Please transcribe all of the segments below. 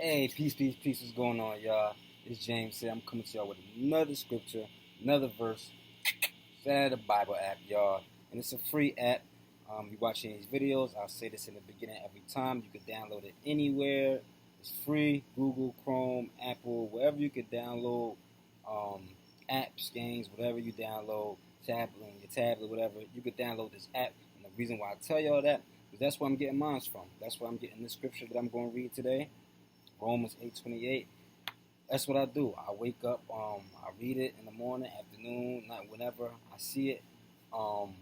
Hey, peace, peace, peace. What's going on, y'all? It's James here. I'm coming to y'all with another scripture, another verse. It's out of the Bible app, y'all. And it's a free app. You watching these videos, I'll say this in the beginning every time. You can download it anywhere. It's free. Google, Chrome, Apple, wherever you can download apps, games, whatever you download, your tablet, whatever. You can download this app. And the reason why I tell y'all that is that's where I'm getting mine from. That's where I'm getting the scripture that I'm going to read today. Romans 8:28. That's what I do. I wake up, I read it in the morning, afternoon, night, whenever I see it, and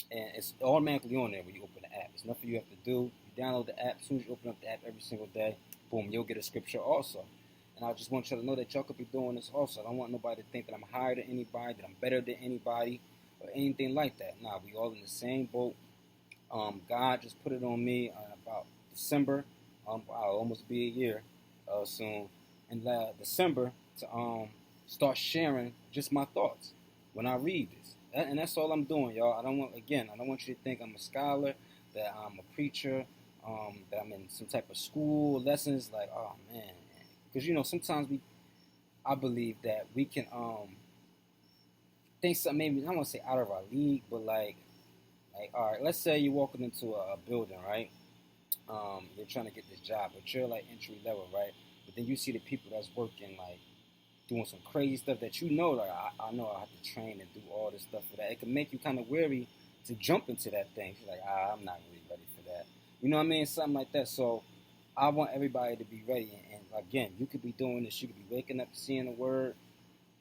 it's automatically on there when you open the app. It's nothing you have to do. You download the app. As soon as you open up the app every single day, boom, you'll get a scripture also. And I just want you to know that y'all could be doing this also. I don't want nobody to think that I'm higher than anybody, that I'm better than anybody, or anything like that. Nah, we all in the same boat. God just put it on me about December. I'll almost be a year soon. In December to start sharing just my thoughts when I read this. And that's all I'm doing, y'all. I don't want you to think I'm a scholar, that I'm a preacher, that I'm in some type of school lessons. Like, oh man, because sometimes I believe that we can think something maybe I don't want to say out of our league, but like all right, let's say you're walking into a building, right? You're trying to get this job, but you're like entry level, right? But then you see the people that's working like doing some crazy stuff that like I know I have to train and do all this stuff for that. It can make you kind of weary to jump into that thing. You're like, I'm not really ready for that. You know what I mean? Something like that. So I want everybody to be ready. And again, you could be doing this. You could be waking up, seeing the word,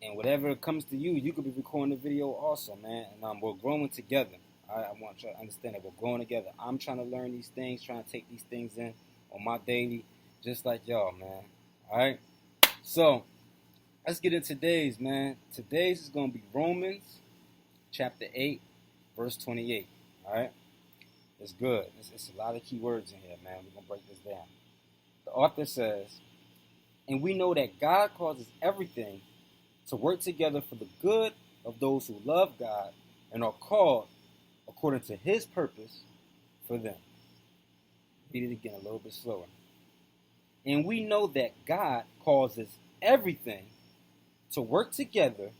and whatever comes to you, you could be recording the video also, man. And we're growing together. I want you to understand that we're growing together. I'm trying to learn these things, trying to take these things in on my daily, just like y'all, man. All right? So, let's get into today's, man. Today's is going to be Romans chapter 8, verse 28. All right? It's good. It's a lot of key words in here, man. We're going to break this down. The author says, and we know that God causes everything to work together for the good of those who love God and are called according to his purpose for them. Read it again a little bit slower. And we know that God causes everything to work together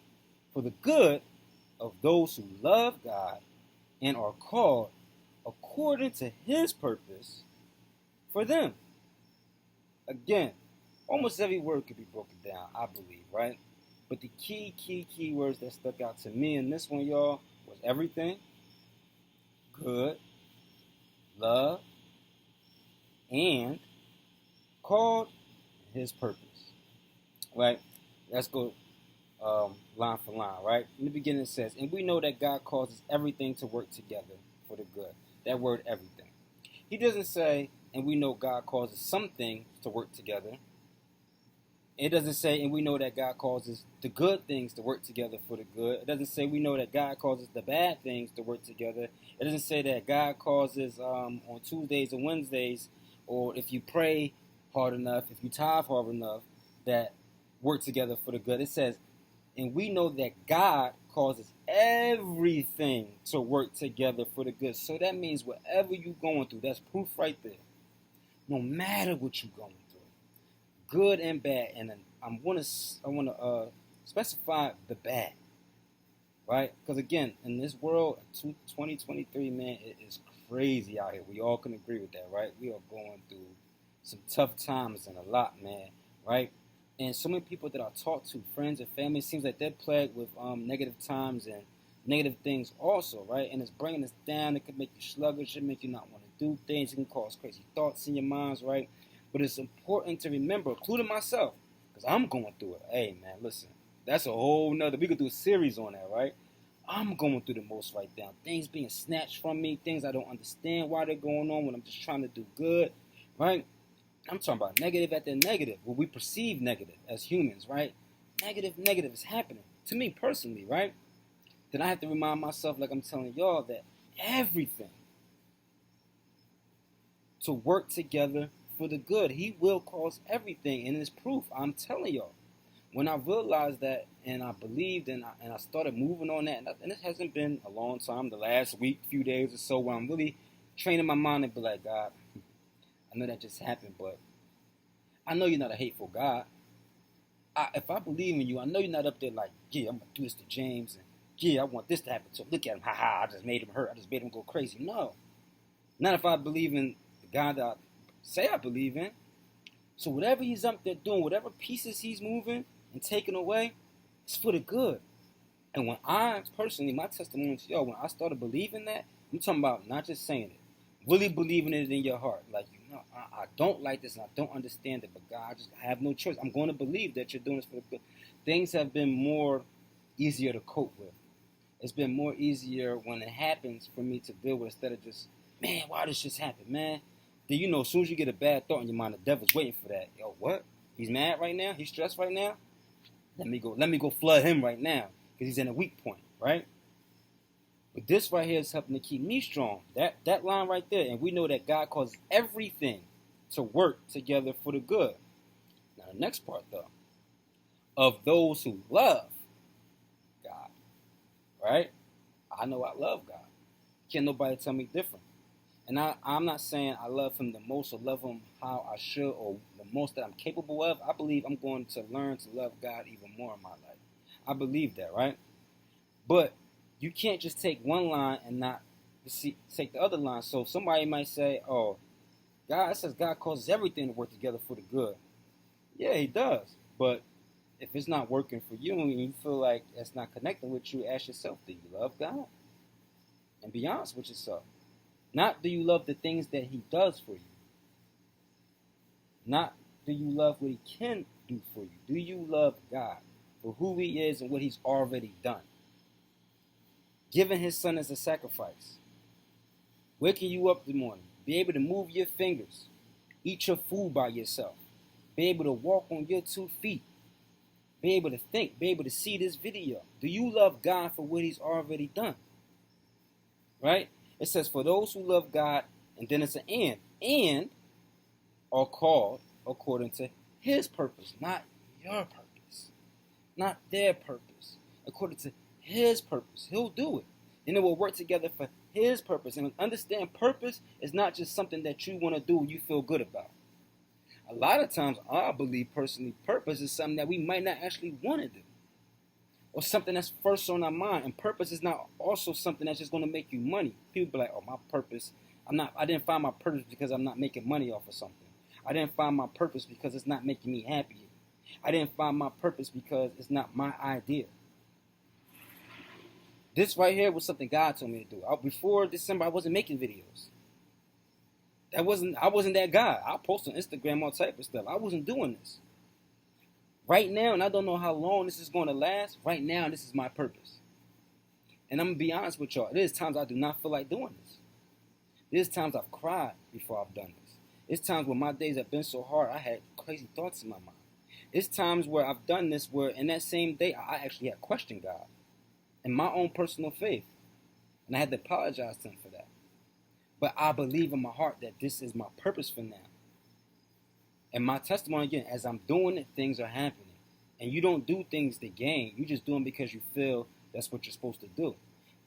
for the good of those who love God and are called according to his purpose for them. Again, almost every word could be broken down, I believe, right? But the key words that stuck out to me in this one, y'all, was everything, good, love, and called his purpose. Right? Let's go line for line, right? In the beginning it says, and we know that God causes everything to work together for the good. That word, everything. He doesn't say, and we know God causes some things to work together. It doesn't say, and we know that God causes the good things to work together for the good. It doesn't say we know that God causes the bad things to work together. It doesn't say that God causes on Tuesdays and Wednesdays, or if you pray hard enough, if you tithe hard enough, that work together for the good. It says, and we know that God causes everything to work together for the good. So that means whatever you're going through, that's proof right there. No matter what you're going through, good and bad, and I want to specify the bad, right? Because again, in this world, 2023, man, it is crazy out here. We all can agree with that, right? We are going through some tough times and a lot, man, right? And so many people that I talk to, friends and family, it seems like they're plagued with negative times and negative things also, right? And it's bringing us down. It can make you sluggish. It can make you not want to do things. It can cause crazy thoughts in your minds, right? But it's important to remember, including myself, because I'm going through it. Hey, man, listen, that's a whole nother, we could do a series on that, right? I'm going through the most right now. Things being snatched from me, things I don't understand why they're going on when I'm just trying to do good, right? I'm talking about negative at the negative, what we perceive negative as humans, right? Negative is happening to me personally, right? Then I have to remind myself, like I'm telling y'all, that everything to work together for the good. He will cause everything, and it's proof. I'm telling y'all. When I realized that, and I believed, and I started moving on that, and it hasn't been a long time, the last week, few days or so, where I'm really training my mind to be like, God, I know that just happened, but I know you're not a hateful God. If I believe in you, I know you're not up there like, yeah, I'm gonna do this to James, and yeah, I want this to happen to him. Look at him, ha! I just made him hurt. I just made him go crazy. No, not if I believe in the God that I say I believe in. So whatever he's up there doing, whatever pieces he's moving and taking away, it's for the good. And when I personally, my testimony to y'all, when I started believing that, I'm talking about not just saying it, really believing it in your heart. Like, I don't like this and I don't understand it, but God, I have no choice. I'm going to believe that you're doing this for the good. Things have been more easier to cope with. It's been more easier when it happens for me to deal with instead of just, man, why this just happened, man? Then as soon as you get a bad thought in your mind, the devil's waiting for that. Yo, what? He's mad right now? He's stressed right now? Let me go flood him right now because he's in a weak point, right? But this right here is helping to keep me strong. That line right there, and we know that God causes everything to work together for the good. Now the next part though, of those who love God, right? I know I love God. Can't nobody tell me different. And I'm not saying I love him the most or love him how I should or the most that I'm capable of. I believe I'm going to learn to love God even more in my life. I believe that, right? But you can't just take one line and not take the other line. So somebody might say, oh, God says God causes everything to work together for the good. Yeah, he does. But if it's not working for you and you feel like it's not connecting with you, ask yourself, do you love God? And be honest with yourself. Not do you love the things that he does for you. Not do you love what he can do for you. Do you love God for who he is and what he's already done? Giving his son as a sacrifice. Waking you up in the morning. Be able to move your fingers. Eat your food by yourself. Be able to walk on your 2 feet. Be able to think. Be able to see this video. Do you love God for what he's already done? Right? It says, for those who love God, and then it's an and are called according to his purpose, not your purpose, not their purpose, according to his purpose. He'll do it. And it will work together for his purpose. And understand, purpose is not just something that you want to do, you feel good about. A lot of times, I believe personally, purpose is something that we might not actually want to do, or something that's first on our mind. And purpose is not also something that's just going to make you money. People be like, oh, my purpose, I didn't find my purpose because I'm not making money off of something. I didn't find my purpose because it's not making me happy. I didn't find my purpose because it's not my idea. This right here was something God told me to do. Before December, I wasn't making videos. I wasn't that guy. I post on Instagram, all type of stuff. I wasn't doing this. Right now, and I don't know how long this is going to last, right now, this is my purpose. And I'm going to be honest with y'all. There's times I do not feel like doing this. There's times I've cried before I've done this. There's times where my days have been so hard, I had crazy thoughts in my mind. There's times where I've done this where in that same day, I actually had questioned God and my own personal faith. And I had to apologize to him for that. But I believe in my heart that this is my purpose for now. And my testimony, again, as I'm doing it, things are happening. And you don't do things to gain. You just do them because you feel that's what you're supposed to do.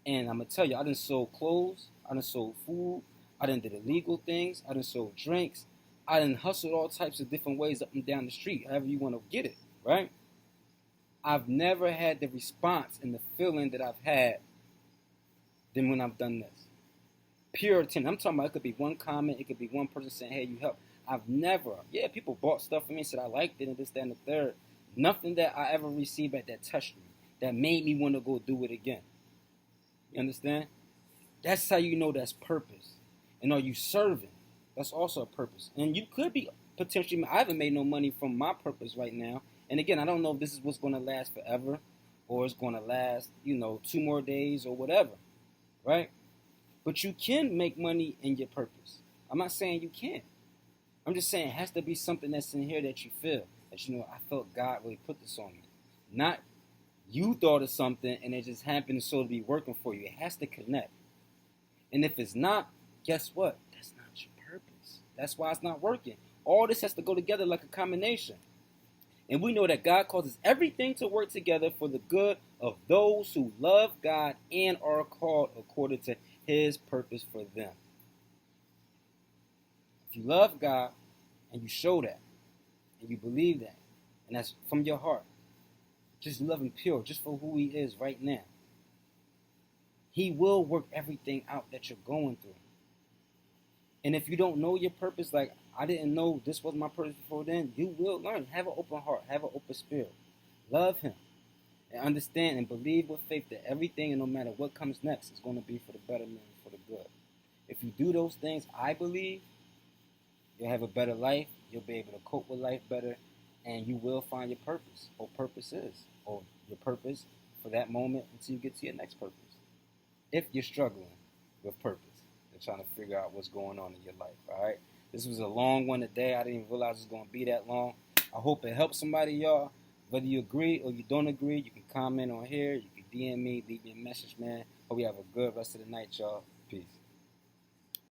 And I'm going to tell you, I done sold clothes. I done sold food. I done did illegal things. I done sold drinks. I done hustled all types of different ways up and down the street, however you want to get it, right? I've never had the response and the feeling that I've had than when I've done this. Pure attention. I'm talking about it could be one comment. It could be one person saying, hey, you help. I've never, people bought stuff for me and said I liked it and this, that, and the third. Nothing that I ever received that touched me, that made me want to go do it again. You understand? That's how you know that's purpose. And are you serving? That's also a purpose. And you could be potentially, I haven't made no money from my purpose right now. And again, I don't know if this is what's going to last forever or it's going to last, 2 more days or whatever, right? But you can make money in your purpose. I'm not saying you can't. I'm just saying it has to be something that's in here that you feel. That I felt God really put this on me. Not you thought of something and it just happened so to be working for you. It has to connect. And if it's not, guess what? That's not your purpose. That's why it's not working. All this has to go together like a combination. And we know that God causes everything to work together for the good of those who love God and are called according to his purpose for them. If you love God and you show that, and you believe that, and that's from your heart, just love him pure, just for who he is right now, he will work everything out that you're going through. And if you don't know your purpose, like I didn't know this was my purpose before then, you will learn. Have an open heart, have an open spirit. Love him and understand and believe with faith that everything and no matter what comes next is going to be for the betterment and for the good. If you do those things, I believe you'll have a better life, you'll be able to cope with life better, and you will find your purpose, or purpose is, or your purpose for that moment until you get to your next purpose. If you're struggling with purpose and trying to figure out what's going on in your life, all right? This was a long one today. I didn't even realize it was going to be that long. I hope it helps somebody, y'all. Whether you agree or you don't agree, you can comment on here. You can DM me, leave me a message, man. Hope you have a good rest of the night, y'all.